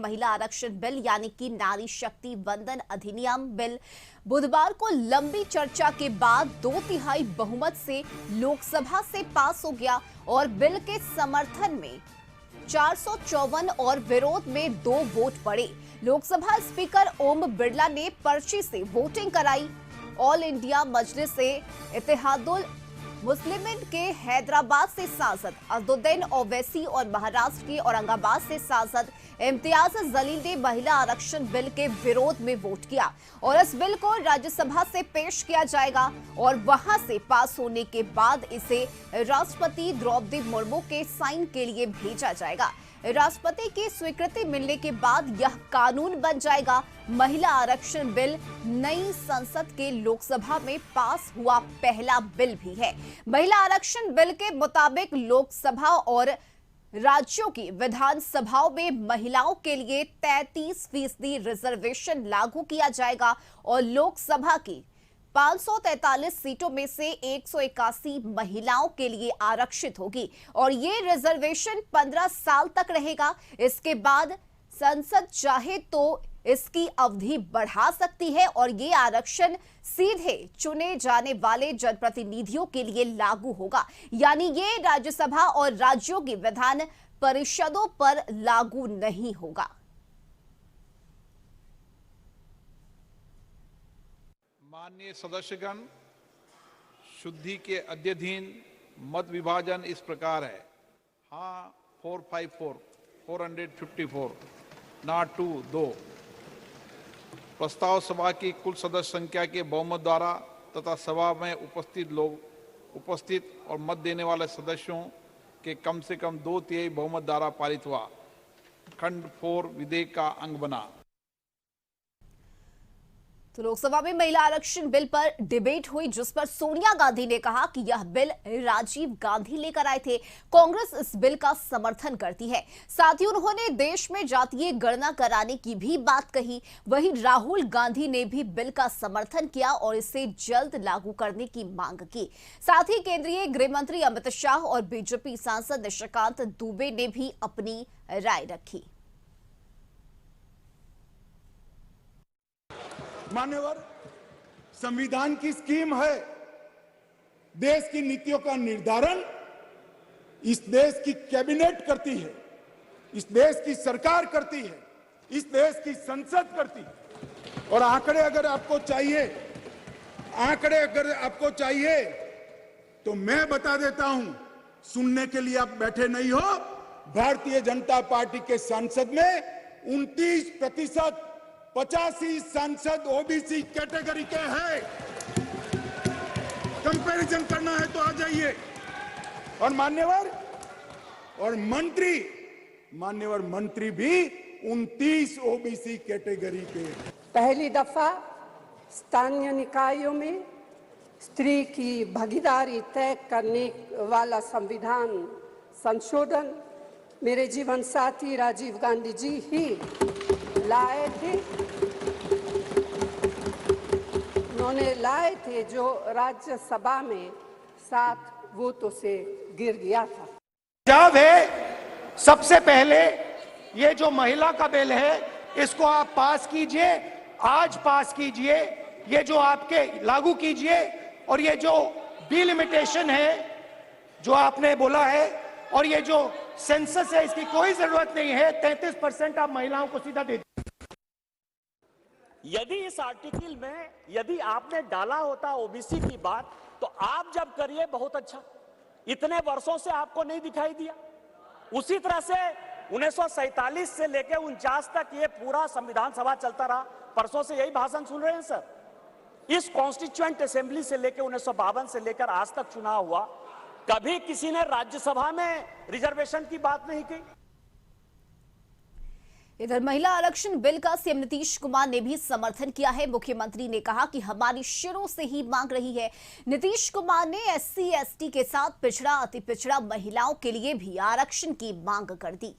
महिला आरक्षण बिल यानी कि नारी शक्ति वंदन अधिनियम बिल बुधवार को लंबी चर्चा के बाद 2/3 बहुमत से लोकसभा से पास हो गया और बिल के समर्थन में 454 और विरोध में 2 वोट पड़े। लोकसभा स्पीकर ओम बिरला ने पर्ची से वोटिंग कराई। ऑल इंडिया मजलिस से इत्तेहादुल मुस्लिमीन के हैदराबाद से सांसद असदुद्दीन ओवैसी और महाराष्ट्र के औरंगाबाद से सांसद इम्तियाज जलील ने महिला आरक्षण बिल के विरोध में वोट किया और इस बिल को राज्यसभा से पेश किया जाएगा और वहां से पास होने के बाद इसे राष्ट्रपति द्रौपदी मुर्मू के साइन के लिए भेजा जाएगा। राष्ट्रपति की स्वीकृति मिलने के बाद यह कानून बन जाएगा। महिला आरक्षण बिल नई संसद के लोकसभा में पास हुआ पहला बिल भी है। महिला आरक्षण बिल के मुताबिक लोकसभा और राज्यों की विधानसभाओं में महिलाओं के लिए 33% रिजर्वेशन लागू किया जाएगा और लोकसभा की 543 सीटों में से 181 महिलाओं के लिए आरक्षित होगी और ये रिजर्वेशन 15 साल तक रहेगा। इसके बाद संसद चाहे तो इसकी अवधि बढ़ा सकती है और ये आरक्षण सीधे चुने जाने वाले जनप्रतिनिधियों के लिए लागू होगा, यानी ये राज्यसभा और राज्यों की विधान परिषदों पर लागू नहीं होगा। माननीय सदस्यगण, शुद्धि के अध्ययन मत विभाजन इस प्रकार है। हाँ 454 ना 2 प्रस्ताव सभा की कुल सदस्य संख्या के बहुमत द्वारा तथा सभा में उपस्थित और मत देने वाले सदस्यों के कम से कम 2/3 बहुमत द्वारा पारित हुआ। खंड 4 विधेयक का अंग बना। तो लोकसभा में महिला आरक्षण बिल पर डिबेट हुई, जिस पर सोनिया गांधी ने कहा कि यह बिल राजीव गांधी लेकर आए थे। कांग्रेस इस बिल का समर्थन करती है। साथ ही उन्होंने देश में जातीय गणना कराने की भी बात कही। वहीं राहुल गांधी ने भी बिल का समर्थन किया और इसे जल्द लागू करने की मांग की। साथ ही केंद्रीय गृह मंत्री अमित शाह और बीजेपी सांसद निशिकांत दुबे ने भी अपनी राय रखी। मान्यवर, संविधान की स्कीम है। देश की नीतियों का निर्धारण इस देश की कैबिनेट करती है, इस देश की सरकार करती है, इस देश की संसद करती है। और आंकड़े अगर आपको चाहिए तो मैं बता देता हूं, सुनने के लिए आप बैठे नहीं हो। भारतीय जनता पार्टी के संसद में 29%, 85 सांसद ओबीसी कैटेगरी के हैं। कंपैरिजन करना है तो आ जाइए। और मान्यवर मंत्री भी 29 ओबीसी कैटेगरी के। पहली दफा स्थानीय निकायों में स्त्री की भागीदारी तय करने वाला संविधान संशोधन मेरे जीवन साथी राजीव गांधी जी ही लाए थे। उन्होंने लाए थे, जो राज्यसभा में 7 वोटों से गिर गया था। जब है सबसे पहले ये जो महिला का बिल है, इसको आप पास कीजिए, आज पास कीजिए, ये जो आपके लागू कीजिए। और ये जो डिलिमिटेशन है जो आपने बोला है, और ये जो सेंसस है, इसकी कोई जरूरत नहीं है। 33% आप महिलाओं को सीधा दे। यदि इस आर्टिकल में यदि आपने डाला होता ओबीसी की बात, तो आप जब करिए बहुत अच्छा। इतने वर्षों से आपको नहीं दिखाई दिया। उसी तरह से 1947 से लेकर 49 तक ये पूरा संविधान सभा चलता रहा। परसों से यही भाषण सुन रहे हैं सर। इस कॉन्स्टिट्यूएंट असेंबली से लेकर 1952 से लेकर आज तक चुनाव हुआ, कभी किसी ने राज्यसभा में रिजर्वेशन की बात नहीं की। इधर महिला आरक्षण बिल का सीएम नीतीश कुमार ने भी समर्थन किया है। मुख्यमंत्री ने कहा कि हमारी शुरू से ही मांग रही है। नीतीश कुमार ने एससी एसटी के साथ पिछड़ा अति पिछड़ा महिलाओं के लिए भी आरक्षण की मांग कर दी।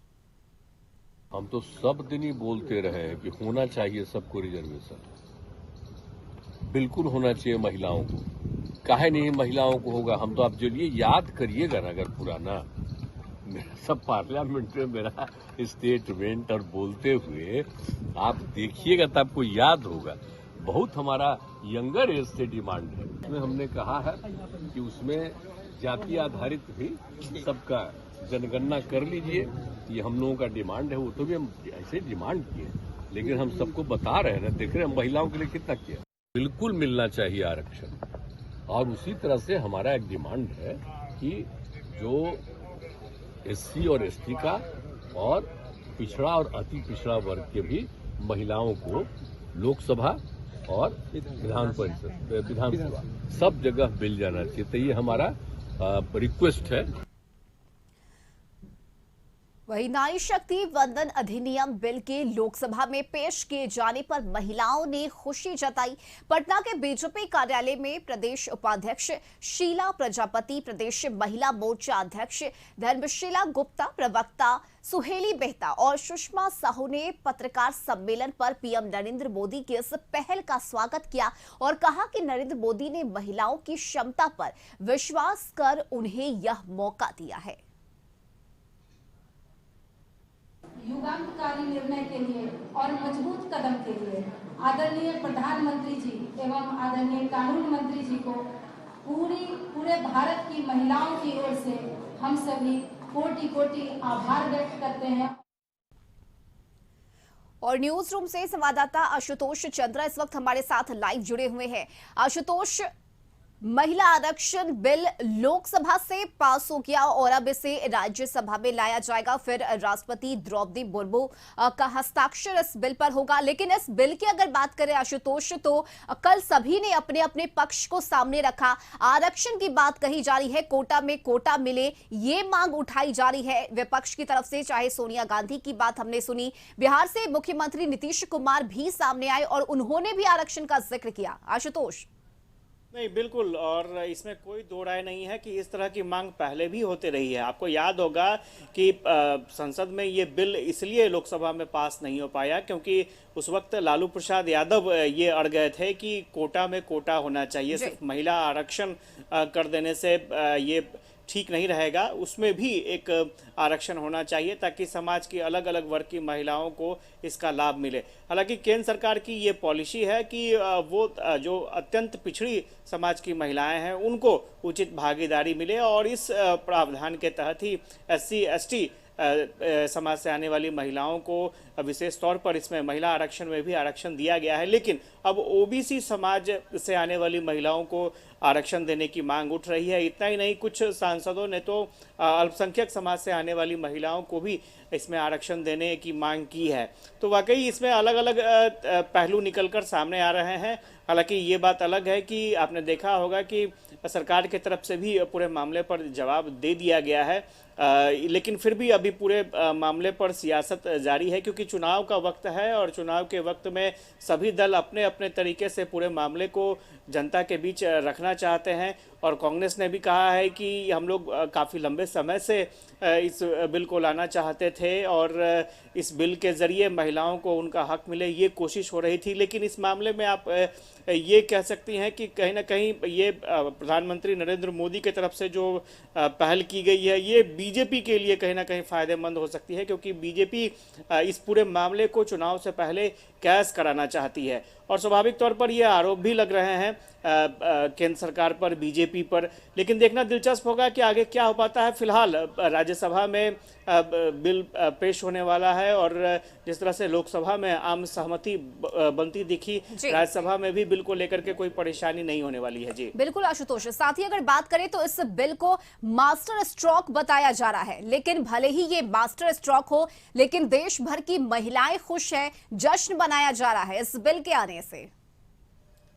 हम तो सब दिन ही बोलते रहे हैं कि होना चाहिए सबको रिजर्वेशन, बिल्कुल होना चाहिए महिलाओं को। काहे नहीं महिलाओं को होगा? हम तो आप चलिए याद करिएगा ना, अगर पुराना मेरा सब पार्लियामेंट में मेरा स्टेटमेंट और बोलते हुए आप देखिएगा तो आपको याद होगा, बहुत हमारा यंगर एज से डिमांड है। उसमें हमने कहा है कि उसमें जाति आधारित भी सबका जनगणना कर लीजिए, ये हम लोगों का डिमांड है। वो तो भी हम ऐसे डिमांड किए, लेकिन हम सबको बता रहे हैं ना, देख रहे हैं हम महिलाओं के लिए कितना किया। बिल्कुल मिलना चाहिए आरक्षण, और उसी तरह से हमारा एक डिमांड है कि जो एससी और एसटी का और पिछड़ा और अति पिछड़ा वर्ग के भी महिलाओं को लोकसभा और विधानसभा सब जगह मिल जाना चाहिए। तो ये हमारा रिक्वेस्ट है। वही नारी शक्ति वंदन अधिनियम बिल के लोकसभा में पेश किए जाने पर महिलाओं ने खुशी जताई। पटना के बीजेपी कार्यालय में प्रदेश उपाध्यक्ष शीला प्रजापति, प्रदेश महिला मोर्चा अध्यक्ष धर्मशीला गुप्ता, प्रवक्ता सुहेली बेहता और सुषमा साहू ने पत्रकार सम्मेलन पर पीएम नरेंद्र मोदी की इस पहल का स्वागत किया और कहा कि नरेंद्र मोदी ने महिलाओं की क्षमता पर विश्वास कर उन्हें यह मौका दिया है। युगांतकारी निर्णय के लिए और मजबूत कदम के लिए आदरणीय प्रधानमंत्री जी एवं आदरणीय कानून मंत्री जी को पूरे भारत की महिलाओं की ओर से हम सभी कोटि कोटि आभार व्यक्त करते हैं। और न्यूज रूम से संवाददाता आशुतोष चंद्रा इस वक्त हमारे साथ लाइव जुड़े हुए हैं। आशुतोष, महिला आरक्षण बिल लोकसभा से पास हो गया और अब इसे राज्यसभा में लाया जाएगा, फिर राष्ट्रपति द्रौपदी मुर्मू का हस्ताक्षर इस बिल पर होगा। लेकिन इस बिल की अगर बात करें आशुतोष, तो कल सभी ने अपने अपने पक्ष को सामने रखा। आरक्षण की बात कही जा रही है, कोटा में कोटा मिले, ये मांग उठाई जा रही है विपक्ष की तरफ से। चाहे सोनिया गांधी की बात हमने सुनी, बिहार से मुख्यमंत्री नीतीश कुमार भी सामने आए और उन्होंने भी आरक्षण का जिक्र किया। आशुतोष, नहीं, बिल्कुल, और इसमें कोई दो राय नहीं है कि इस तरह की मांग पहले भी होती रही है। आपको याद होगा कि संसद में ये बिल इसलिए लोकसभा में पास नहीं हो पाया क्योंकि उस वक्त लालू प्रसाद यादव ये अड़ गए थे कि कोटा में कोटा होना चाहिए, सिर्फ महिला आरक्षण कर देने से ये ठीक नहीं रहेगा, उसमें भी एक आरक्षण होना चाहिए ताकि समाज की अलग अलग वर्ग की महिलाओं को इसका लाभ मिले। हालांकि केंद्र सरकार की ये पॉलिसी है कि वो जो अत्यंत पिछड़ी समाज की महिलाएं हैं उनको उचित भागीदारी मिले और इस प्रावधान के तहत ही एससी एसटी समाज से आने वाली महिलाओं को विशेष तौर पर इसमें महिला आरक्षण में भी आरक्षण दिया गया है। लेकिन अब ओबीसी समाज से आने वाली महिलाओं को आरक्षण देने की मांग उठ रही है। इतना ही नहीं, कुछ सांसदों ने तो अल्पसंख्यक समाज से आने वाली महिलाओं को भी इसमें आरक्षण देने की मांग की है। तो वाकई इसमें अलग अलग पहलू निकलकर सामने आ रहे हैं। हालांकि ये बात अलग है कि आपने देखा होगा कि सरकार की तरफ से भी पूरे मामले पर जवाब दे दिया गया है, लेकिन फिर भी अभी पूरे मामले पर सियासत जारी है क्योंकि चुनाव का वक्त है और चुनाव के वक्त में सभी दल अपने अपने तरीके से पूरे मामले को जनता के बीच रखना चाहते हैं। और कांग्रेस ने भी कहा है कि हम लोग काफ़ी लंबे समय से इस बिल को लाना चाहते थे और इस बिल के ज़रिए महिलाओं को उनका हक मिले, ये कोशिश हो रही थी। लेकिन इस मामले में आप ये कह सकती हैं कि कहीं ना कहीं ये प्रधानमंत्री नरेंद्र मोदी की तरफ से जो पहल की गई है ये बीजेपी के लिए कहीं ना कहीं फ़ायदेमंद हो सकती है क्योंकि बीजेपी इस पूरे मामले को चुनाव से पहले कैश कराना चाहती है। और स्वाभाविक तौर पर यह आरोप भी लग रहे हैं केंद्र सरकार पर, बीजेपी पर। लेकिन देखना दिलचस्प होगा कि आगे क्या हो पाता है। फिलहाल राज्यसभा में बिल पेश होने वाला है और जिस तरह से लोकसभा में आम सहमति बनती दिखी, राज्यसभा में भी बिल को लेकर के कोई परेशानी नहीं होने वाली है। जी बिल्कुल आशुतोष, साथ ही अगर बात करें तो इस बिल को मास्टर स्ट्रोक बताया जा रहा है। लेकिन भले ही ये मास्टर स्ट्रोक हो, लेकिन देश भर की महिलाएं खुश हैं, जश्न मनाया जा रहा है इस बिल के आने से।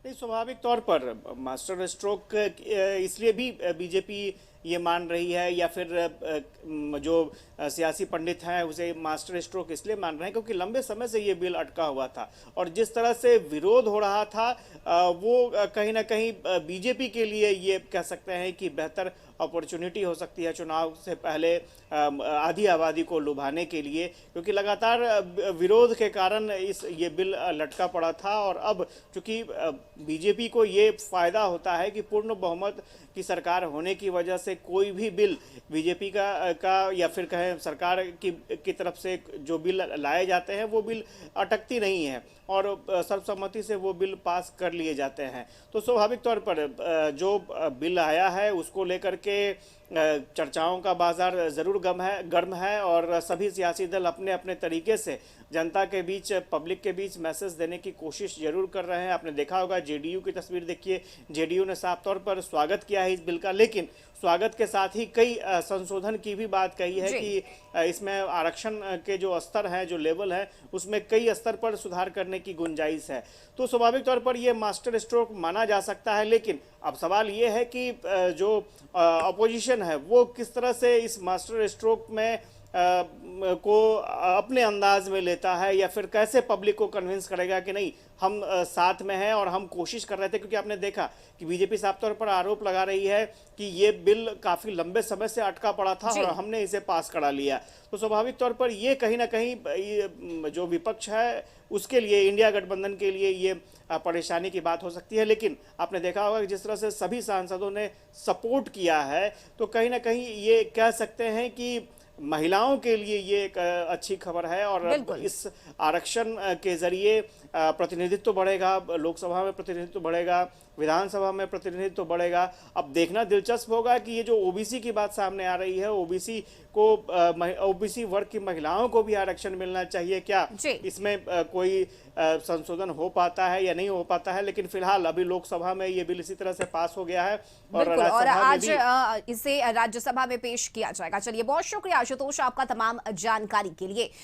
स्वाभाविक तौर पर मास्टर स्ट्रोक इसलिए भी बीजेपी ये मान रही है या फिर जो सियासी पंडित हैं उसे मास्टर स्ट्रोक इसलिए मान रहे हैं क्योंकि लंबे समय से ये बिल अटका हुआ था और जिस तरह से विरोध हो रहा था वो कहीं ना कहीं बीजेपी के लिए ये कह सकते हैं कि बेहतर अपॉर्चुनिटी हो सकती है चुनाव से पहले आधी आबादी को लुभाने के लिए, क्योंकि लगातार विरोध के कारण ये बिल लटका पड़ा था। और अब चूंकि बीजेपी को ये फायदा होता है कि पूर्ण बहुमत की सरकार होने की वजह से कोई भी बिल बीजेपी का या फिर कहें सरकार की तरफ से जो बिल लाए जाते हैं वो बिल अटकती नहीं है और सर्वसम्मति से वो बिल पास कर लिए जाते हैं। तो स्वाभाविक तौर पर जो बिल आया है उसको लेकर के चर्चाओं का बाजार ज़रूर गर्म है और सभी सियासी दल अपने अपने तरीके से जनता के बीच, पब्लिक के बीच मैसेज देने की कोशिश जरूर कर रहे हैं। आपने देखा होगा जेडीयू की तस्वीर देखिए, जेडीयू ने साफ तौर पर स्वागत किया है इस बिल का, लेकिन स्वागत के साथ ही कई संशोधन की भी बात कही है कि इसमें आरक्षण के जो स्तर है, जो लेवल है, उसमें कई स्तर पर सुधार करने की गुंजाइश है। तो स्वाभाविक तौर पर यह मास्टर स्ट्रोक माना जा सकता है, लेकिन अब सवाल ये है कि जो अपोजिशन है वो किस तरह से इस मास्टर स्ट्रोक में को अपने अंदाज में लेता है या फिर कैसे पब्लिक को कन्विंस करेगा कि नहीं हम साथ में हैं और हम कोशिश कर रहे थे। क्योंकि आपने देखा कि बीजेपी साफ तौर पर आरोप लगा रही है कि ये बिल काफी लंबे समय से अटका पड़ा था और हमने इसे पास करा लिया। तो स्वाभाविक तौर पर ये कहीं ना कहीं जो विपक्ष है उसके लिए, इंडिया गठबंधन के लिए ये परेशानी की बात हो सकती है। लेकिन आपने देखा होगा कि जिस तरह से सभी सांसदों ने सपोर्ट किया है तो कहीं ना कहीं ये कह सकते हैं कि महिलाओं के लिए ये एक अच्छी खबर है और इस आरक्षण के जरिए प्रतिनिधित्व बढ़ेगा, लोकसभा में प्रतिनिधित्व बढ़ेगा, विधानसभा में प्रतिनिधित्व बढ़ेगा। अब देखना दिलचस्प होगा कि ये जो ओबीसी की बात सामने आ रही है, ओबीसी वर्ग की महिलाओं को भी आरक्षण मिलना चाहिए, क्या इसमें कोई संशोधन हो पाता है या नहीं हो पाता है। लेकिन फिलहाल अभी लोकसभा में ये बिल इसी तरह से पास हो गया है और आज इसे राज्यसभा में पेश किया जाएगा। चलिए, बहुत शुक्रिया आशुतोष आपका तमाम जानकारी के लिए।